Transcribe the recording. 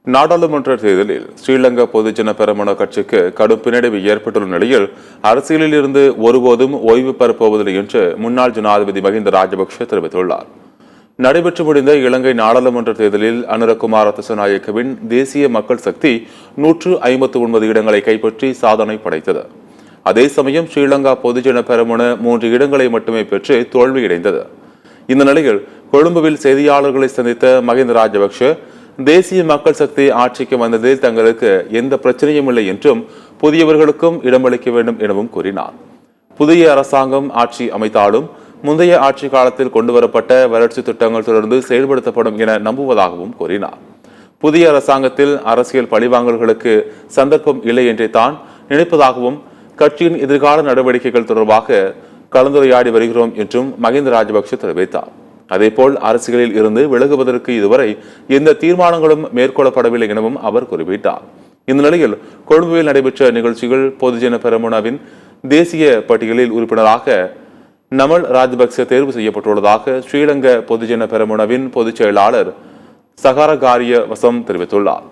நாடாளுமன்ற தேர்தலில் ஸ்ரீலங்கா பொதுஜன பெரமுன கட்சிக்கு கடும் பின்னடைவு ஏற்பட்டுள்ள நிலையில் அரசியலில் இருந்து ஒருபோதும் ஓய்வு பெறப்போவதில்லை என்று முன்னாள் ஜனாதிபதி மஹிந்த ராஜபக்ஷ தெரிவித்துள்ளார். நடைபெற்று முடிந்த இலங்கை நாடாளுமன்ற தேர்தலில் அனுரகுமார திசாநாயக்கவின் தேசிய மக்கள் சக்தி 159 இடங்களை கைப்பற்றி சாதனை படைத்தது. அதே சமயம் ஸ்ரீலங்கா பொதுஜன பெரமுன 3 இடங்களை மட்டுமே பெற்று தோல்வியடைந்தது. இந்த நிலையில் கொழும்புவில் செய்தியாளர்களை சந்தித்த மஹிந்த ராஜபக்ஷ தேசிய மக்கள் சக்தி ஆட்சிக்கு வந்ததில் தங்களுக்கு எந்த பிரச்சனையும் இல்லை என்றும் புதியவர்களுக்கும் இடமளிக்க வேண்டும் எனவும் கூறினார். புதிய அரசாங்கம் ஆட்சி அமைத்தாலும் முந்தைய ஆட்சி காலத்தில் கொண்டுவரப்பட்ட வளர்ச்சி திட்டங்கள் தொடர்ந்து செயல்படுத்தப்படும் என நம்புவதாகவும் கூறினார். புதிய அரசாங்கத்தில் அரசியல் பழிவாங்கல்களுக்கு சந்தர்ப்பம் இல்லை என்றே தான் நினைப்பதாகவும் கட்சியின் எதிர்கால நடவடிக்கைகள் தொடர்பாக கலந்துரையாடி வருகிறோம் என்றும் மஹிந்த ராஜபக்ஷ தெரிவித்தார். அதேபோல் அரசியலில் இருந்து விலகுவதற்கு இதுவரை எந்த தீர்மானங்களும் மேற்கொள்ளப்படவில்லை எனவும் அவர் குறிப்பிட்டார். இந்த நிலையில் கொழும்புவில் நடைபெற்ற நிகழ்ச்சிகள் பொதுஜன பெரமுனவின் தேசிய பட்டியலில் உறுப்பினராக நமல் ராஜபக்ச தேர்வு செய்யப்பட்டுள்ளதாக ஸ்ரீலங்கா பொதுஜன பெரமுனவின் பொதுச் செயலாளர் சகாரகாரிய வசம் தெரிவித்துள்ளார்.